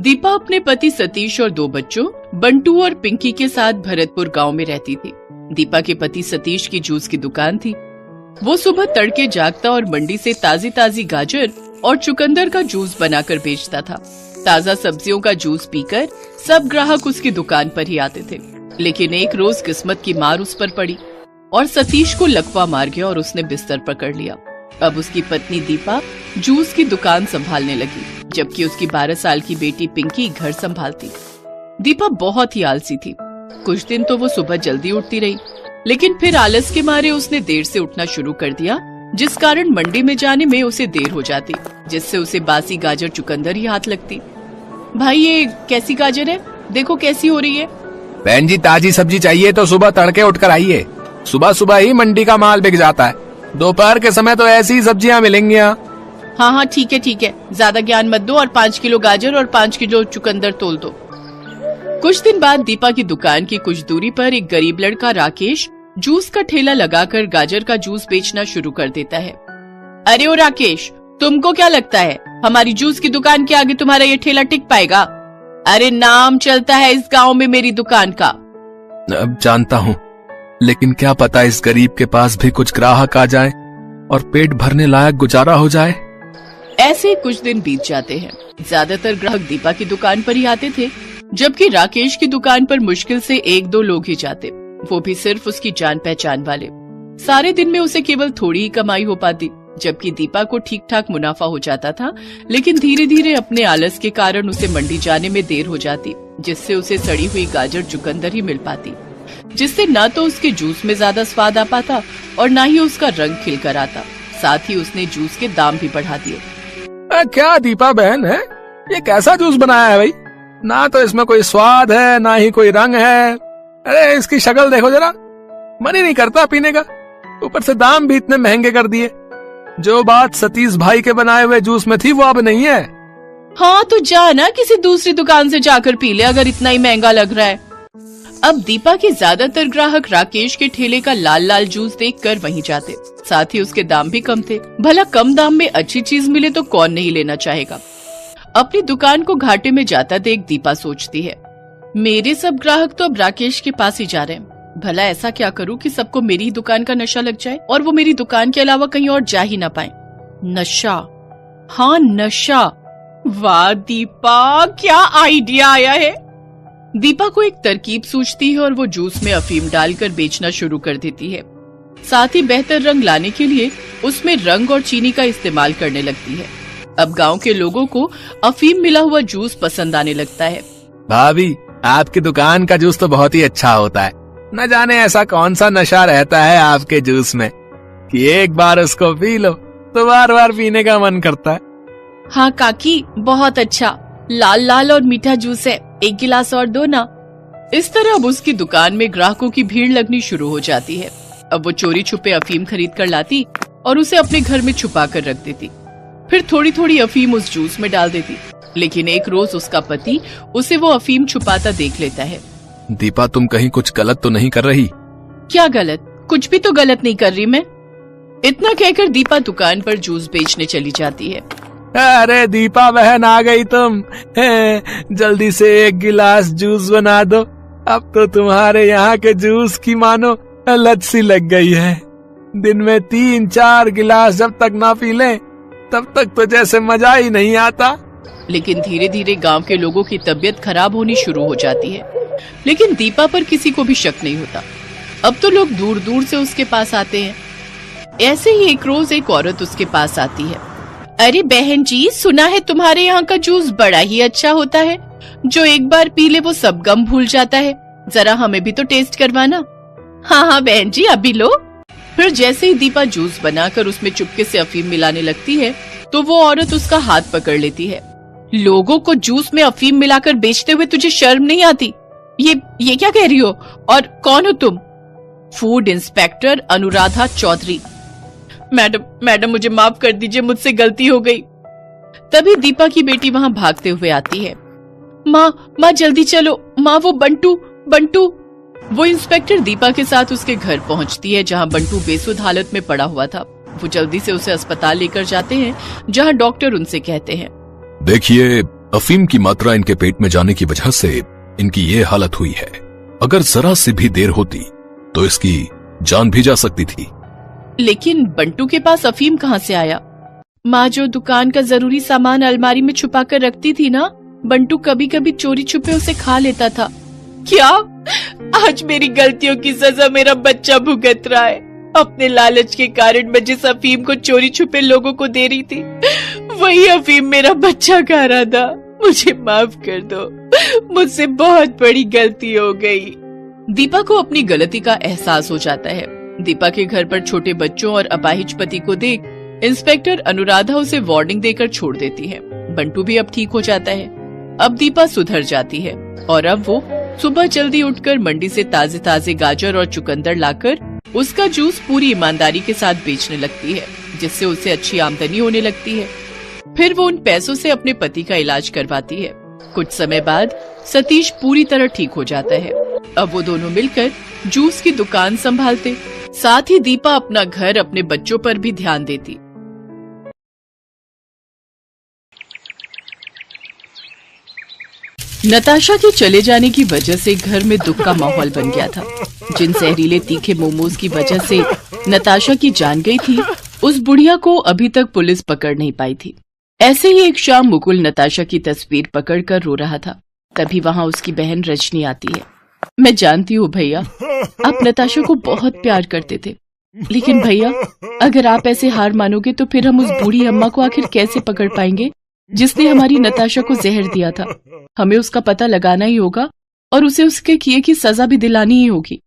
दीपा अपने पति सतीश और 2 बच्चों बंटू और पिंकी के साथ भरतपुर गांव में रहती थी। दीपा के पति सतीश की जूस की दुकान थी। वो सुबह तड़के जागता और मंडी से ताजी ताजी गाजर और चुकंदर का जूस बनाकर बेचता था। ताजा सब्जियों का जूस पीकर सब ग्राहक उसकी दुकान पर ही आते थे। लेकिन एक रोज किस्मत की मार उस पर पड़ी और सतीश को लकवा मार गया और उसने बिस्तर पकड़ लिया। अब उसकी पत्नी दीपा जूस की दुकान संभालने लगी, जबकि उसकी 12 साल की बेटी पिंकी घर संभालती। दीपा बहुत ही आलसी थी। कुछ दिन तो वो सुबह जल्दी उठती रही, लेकिन फिर आलस के मारे उसने देर से उठना शुरू कर दिया, जिस कारण मंडी में जाने में उसे देर हो जाती, जिससे उसे बासी गाजर चुकंदर ही हाथ लगती। भाई ये कैसी गाजर है, देखो कैसी हो रही है। बहन जी ताजी सब्जी चाहिए तो सुबह तड़के उठकर आइए। सुबह सुबह ही मंडी का माल बिक जाता है। दोपहर के समय तो ऐसी ही सब्जियां मिलेंगी। हाँ ठीक है, ज्यादा ज्ञान मत दो और 5 किलो गाजर और 5 किलो चुकंदर तोल दो। कुछ दिन बाद दीपा की दुकान की कुछ दूरी पर एक गरीब लड़का राकेश जूस का ठेला लगाकर गाजर का जूस बेचना शुरू कर देता है। अरे ओ राकेश, तुमको क्या लगता है हमारी जूस की दुकान के आगे तुम्हारा ये ठेला टिक पाएगा? अरे नाम चलता है इस गांव में मेरी दुकान का। अब जानता हूँ, लेकिन क्या पता इस गरीब के पास भी कुछ ग्राहक आ जाए और पेट भरने लायक गुजारा हो जाए। ऐसे ही कुछ दिन बीत जाते हैं। ज्यादातर ग्राहक दीपा की दुकान पर ही आते थे, जबकि राकेश की दुकान पर मुश्किल से 1-2 लोग ही जाते, वो भी सिर्फ उसकी जान पहचान वाले। सारे दिन में उसे केवल थोड़ी ही कमाई हो पाती, जबकि दीपा को ठीक ठाक मुनाफा हो जाता था। लेकिन धीरे धीरे अपने आलस के कारण उसे मंडी जाने में देर हो जाती, जिससे उसे सड़ी हुई गाजर चुकंदर ही मिल पाती, जिससे न तो उसके जूस में ज्यादा स्वाद आ पाता और न ही उसका रंग खिलकर आता। साथ ही उसने जूस के दाम भी बढ़ा दिए। क्या दीपा बहन है, ये कैसा जूस बनाया है भाई? ना तो इसमें कोई स्वाद है, ना ही कोई रंग है। अरे इसकी शक्ल देखो जरा, मन ही नहीं करता पीने का। ऊपर से दाम भी इतने महंगे कर दिए। जो बात सतीश भाई के बनाए हुए जूस में थी वो अब नहीं है। हाँ तो जा ना किसी दूसरी दुकान से जाकर पी ले, अगर इतना ही महंगा लग रहा है। अब दीपा के ज्यादातर ग्राहक राकेश के ठेले का लाल लाल जूस देखकर वहीं जाते। साथ ही उसके दाम भी कम थे। भला कम दाम में अच्छी चीज मिले तो कौन नहीं लेना चाहेगा। अपनी दुकान को घाटे में जाता देख दीपा सोचती है, मेरे सब ग्राहक तो अब राकेश के पास ही जा रहे हैं। भला ऐसा क्या करूं कि सबको मेरी ही दुकान का नशा लग जाए और वो मेरी दुकान के अलावा कहीं और जा ही ना पाए। नशा, हाँ नशा। वाह दीपा, क्या आइडिया आया है। दीपा को एक तरकीब सूझती है और वो जूस में अफीम डालकर बेचना शुरू कर देती है। साथ ही बेहतर रंग लाने के लिए उसमें रंग और चीनी का इस्तेमाल करने लगती है। अब गांव के लोगों को अफीम मिला हुआ जूस पसंद आने लगता है। भाभी, आपकी दुकान का जूस तो बहुत ही अच्छा होता है। न जाने ऐसा कौन सा नशा रहता है आपके जूस में कि एक बार उसको पी लो तो बार बार पीने का मन करता है। हाँ काकी, बहुत अच्छा लाल लाल और मीठा जूस है, 1 गिलास और दो ना। इस तरह अब उसकी दुकान में ग्राहकों की भीड़ लगनी शुरू हो जाती है। अब वो चोरी छुपे अफीम खरीद कर लाती और उसे अपने घर में छुपा कर रख देती। फिर थोड़ी थोड़ी अफीम उस जूस में डाल देती। लेकिन एक रोज उसका पति उसे वो अफीम छुपाता देख लेता है। दीपा, तुम कहीं कुछ गलत तो नहीं कर रही? क्या गलत? कुछ भी तो गलत नहीं कर रही मैं। इतना कहकर दीपा दुकान पर जूस बेचने चली जाती है। अरे दीपा बहन, आ गई तुम। जल्दी से 1 गिलास जूस बना दो। अब तो तुम्हारे यहाँ के जूस की मानो लत सी लग गई है। दिन में 3-4 गिलास जब तक ना पी लें तब तक तो जैसे मजा ही नहीं आता। लेकिन धीरे धीरे गांव के लोगों की तबीयत खराब होनी शुरू हो जाती है। लेकिन दीपा पर किसी को भी शक नहीं होता। अब तो लोग दूर दूर से उसके पास आते हैं। ऐसे ही एक रोज एक औरत उसके पास आती है। अरे बहन जी, सुना है तुम्हारे यहाँ का जूस बड़ा ही अच्छा होता है। जो एक बार पी ले वो सब गम भूल जाता है। जरा हमें भी तो टेस्ट करवाना। हाँ बहन जी, अभी लो। फिर जैसे ही दीपा जूस बनाकर उसमें चुपके से अफीम मिलाने लगती है तो वो औरत उसका हाथ पकड़ लेती है। लोगों को जूस में अफीम मिलाकर बेचते हुए तुझे शर्म नहीं आती? ये क्या कह रही हो? और कौन हो तुम? Food inspector Anuradha Chaudhary. Madam मुझे माफ कर दीजिए, मुझसे गलती हो गई। तभी दीपा की बेटी वहां भागते हुए आती है। माँ जल्दी चलो, माँ वो बंटू। वो इंस्पेक्टर दीपा के साथ उसके घर पहुंचती है, जहां बंटू बेसुध हालत में पड़ा हुआ था। वो जल्दी से उसे अस्पताल लेकर जाते हैं, जहां डॉक्टर उनसे कहते हैं, देखिए अफीम की मात्रा इनके पेट में जाने की वजह से इनकी ये हालत हुई है। अगर जरा सी भी देर होती तो इसकी जान भी जा सकती थी। लेकिन बंटू के पास अफीम कहाँ से आया? माँ जो दुकान का जरूरी सामान अलमारी में छुपा कर रखती थी ना, बंटू कभी कभी चोरी छुपे उसे खा लेता था। क्या आज मेरी गलतियों की सजा मेरा बच्चा भुगत रहा है? अपने लालच के कारण मैं जिस अफीम को चोरी छुपे लोगों को दे रही थी, वही अफीम मेरा बच्चा खा रहा था। मुझे माफ कर दो, मुझसे बहुत बड़ी गलती हो गई। दीपा को अपनी गलती का एहसास हो जाता है। दीपा के घर पर छोटे बच्चों और अपाहिज पति को देख इंस्पेक्टर अनुराधा उसे वार्निंग देकर छोड़ देती है। बंटू भी अब ठीक हो जाता है। अब दीपा सुधर जाती है और अब वो सुबह जल्दी उठकर मंडी से ताजे ताजे गाजर और चुकंदर लाकर उसका जूस पूरी ईमानदारी के साथ बेचने लगती है, जिससे उसे अच्छी आमदनी होने लगती है। फिर वो उन पैसों से अपने पति का इलाज करवाती है। कुछ समय बाद सतीश पूरी तरह ठीक हो जाता है। अब वो दोनों मिलकर जूस की दुकान संभालते, साथ ही दीपा अपना घर, अपने बच्चों पर भी ध्यान देती। नताशा के चले जाने की वजह से घर में दुख का माहौल बन गया था। जिन जहरीले तीखे मोमोज की वजह से नताशा की जान गई थी, उस बुढ़िया को अभी तक पुलिस पकड़ नहीं पाई थी। ऐसे ही एक शाम मुकुल नताशा की तस्वीर पकड़कर रो रहा था। तभी वहाँ उसकी बहन रजनी आती है। मैं जानती हूँ भैया, आप नताशा को बहुत प्यार करते थे, लेकिन भैया अगर आप ऐसे हार मानोगे तो फिर हम उस बूढ़ी अम्मा को आखिर कैसे पकड़ पाएंगे जिसने हमारी नताशा को जहर दिया था। हमें उसका पता लगाना ही होगा और उसे उसके किए की सजा भी दिलानी ही होगी।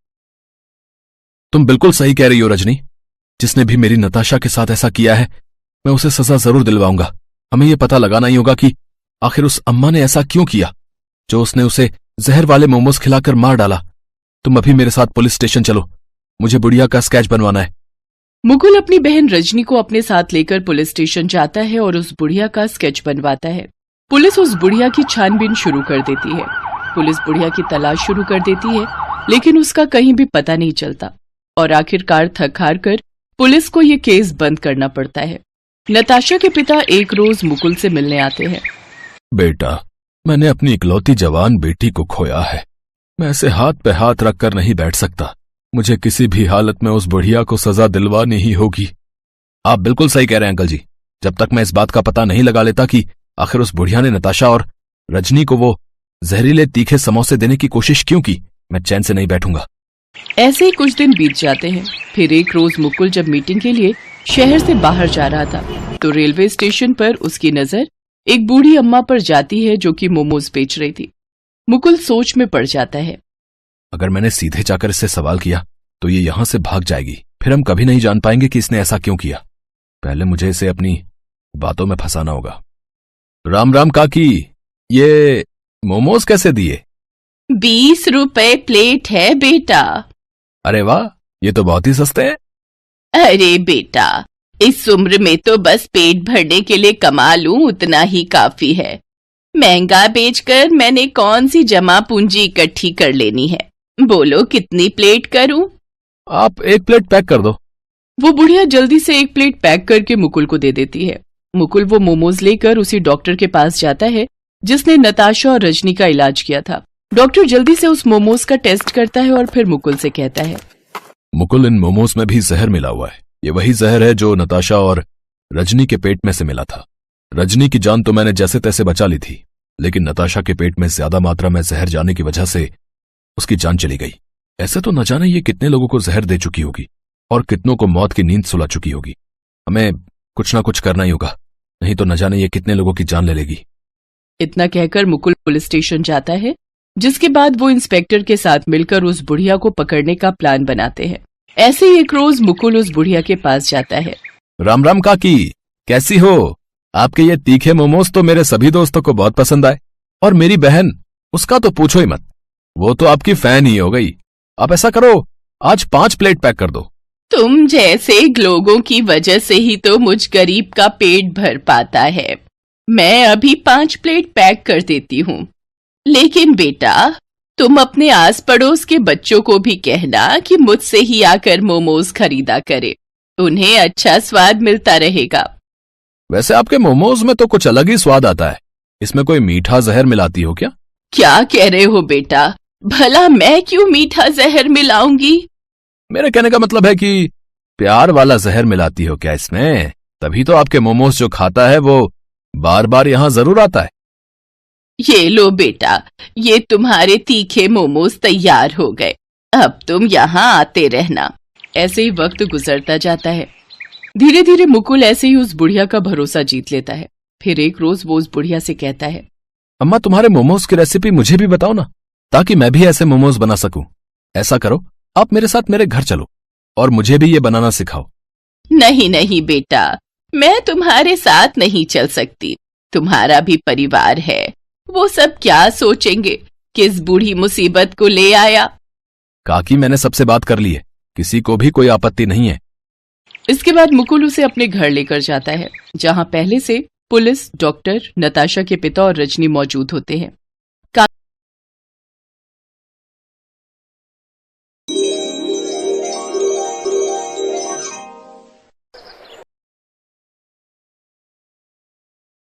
तुम बिल्कुल सही कह रही हो रजनी। जिसने भी मेरी नताशा के साथ ऐसा किया है, मैं उसे सजा जरूर दिलवाऊंगा। हमें यह पता लगाना ही होगा कि आखिर उस अम्मा ने ऐसा क्यों किया जो उसने उसे जहर वाले मोमोज खिलाकर मार डाला। तुम अभी मेरे साथ पुलिस स्टेशन चलो, मुझे बुढ़िया का स्केच बनवाना है। मुकुल अपनी बहन रजनी को अपने साथ लेकर पुलिस स्टेशन जाता है और उस बुढ़िया का स्केच बनवाता है। पुलिस उस बुढ़िया की छानबीन शुरू कर देती है। पुलिस बुढ़िया की तलाश शुरू कर देती है, लेकिन उसका कहीं भी पता नहीं चलता और आखिरकार थक हार कर पुलिस को ये केस बंद करना पड़ता है। नताशा के पिता एक रोज मुकुल से मिलने आते हैं। बेटा, मैंने अपनी इकलौती जवान बेटी को खोया है। मैं ऐसे हाथ पे हाथ रखकर नहीं बैठ सकता। मुझे किसी भी हालत में उस बुढ़िया को सजा दिलवानी ही होगी। आप बिल्कुल सही कह रहे हैं अंकल जी। जब तक मैं इस बात का पता नहीं लगा लेता कि आखिर उस बुढ़िया ने नताशा और रजनी को वो जहरीले तीखे समोसे देने की कोशिश क्यों की, मैं चैन से नहीं बैठूंगा। ऐसे ही कुछ दिन बीत जाते हैं। फिर एक रोज मुकुल जब मीटिंग के लिए शहर से बाहर जा रहा था, तो रेलवे स्टेशन पर उसकी नजर एक बूढ़ी अम्मा पर जाती है जो कि मोमोज बेच रही थी। मुकुल सोच में पड़ जाता है। अगर मैंने सीधे जाकर इससे सवाल किया तो ये यहां से भाग जाएगी। फिर हम कभी नहीं जान पाएंगे कि इसने ऐसा क्यों किया। पहले मुझे इसे अपनी बातों में फंसाना होगा। राम राम काकी, ये मोमोज कैसे दिए? 20 रुपए प्लेट है बेटा। अरे वाह, ये तो बहुत ही सस्ते हैं। अरे बेटा, इस उम्र में तो बस पेट भरने के लिए कमा लूं उतना ही काफी है। महंगा बेचकर मैंने कौन सी जमा पूंजी इकट्ठी कर लेनी है। बोलो कितनी प्लेट करूं? आप एक प्लेट पैक कर दो। वो बुढ़िया जल्दी से एक प्लेट पैक करके मुकुल को दे देती है। मुकुल वो मोमोज लेकर उसी डॉक्टर के पास जाता है जिसने नताशा और रजनी का इलाज किया था। डॉक्टर जल्दी से उस मोमोज का टेस्ट करता है और फिर मुकुल से कहता है, मुकुल, इन मोमोज में भी जहर मिला हुआ है। ये वही जहर है जो नताशा और रजनी के पेट में से मिला था। रजनी की जान तो मैंने जैसे तैसे बचा ली थी, लेकिन नताशा के पेट में ज्यादा मात्रा में जहर जाने की वजह से उसकी जान चली गई। ऐसे तो न जाने ये कितने लोगों को जहर दे चुकी होगी और कितनों को मौत की नींद सुला चुकी होगी। हमें कुछ ना कुछ करना ही होगा, नहीं तो न जाने ये कितने लोगों की जान ले लेगी। इतना कहकर मुकुल पुलिस स्टेशन जाता है, जिसके बाद वो इंस्पेक्टर के साथ मिलकर उस बुढ़िया को पकड़ने का प्लान बनाते हैं। ऐसे ही एक रोज मुकुल उस बुढ़िया के पास जाता है। राम राम काकी, कैसी हो? आपके ये तीखे मोमोज तो मेरे सभी दोस्तों को बहुत पसंद आए, और मेरी बहन, उसका तो पूछो ही मत, वो तो आपकी फैन ही हो गई। आप ऐसा करो, आज 5 प्लेट पैक कर दो। तुम जैसे लोगों की वजह से ही तो मुझ गरीब का पेट भर पाता है। मैं अभी 5 प्लेट पैक कर देती हूँ, लेकिन बेटा तुम अपने आस पड़ोस के बच्चों को भी कहना कि मुझसे ही आकर मोमोज खरीदा करे, उन्हें अच्छा स्वाद मिलता रहेगा। वैसे आपके मोमोज में तो कुछ अलग ही स्वाद आता है। इसमें कोई मीठा जहर मिलाती हो क्या? क्या कह रहे हो बेटा? भला मैं क्यों मीठा जहर मिलाऊंगी? मेरे कहने का मतलब है कि प्यार वाला जहर मिलाती हो क्या इसमें? तभी तो आपके मोमोज जो खाता है वो बार बार यहां जरूर आता है। ये लो बेटा, ये तुम्हारे तीखे मोमोज तैयार हो गए। अब तुम यहाँ आते रहना। ऐसे ही वक्त गुजरता जाता है। धीरे धीरे मुकुल ऐसे ही उस बुढ़िया का भरोसा जीत लेता है। फिर एक रोज वो उस बुढ़िया से कहता है, अम्मा तुम्हारे मोमोज की रेसिपी मुझे भी बताओ ना, ताकि मैं भी ऐसे मोमोज बना सकूं। ऐसा करो, आप मेरे साथ मेरे घर चलो और मुझे भी ये बनाना सिखाओ। नहीं नहीं बेटा, मैं तुम्हारे साथ नहीं चल सकती। तुम्हारा भी परिवार है, वो सब क्या सोचेंगे? किस बूढ़ी मुसीबत को ले आया। काकी मैंने सबसे बात कर ली है, किसी को भी कोई आपत्ति नहीं है। इसके बाद मुकुल उसे अपने घर लेकर जाता है, जहां पहले से पुलिस, डॉक्टर, नताशा के पिता और रजनी मौजूद होते हैं।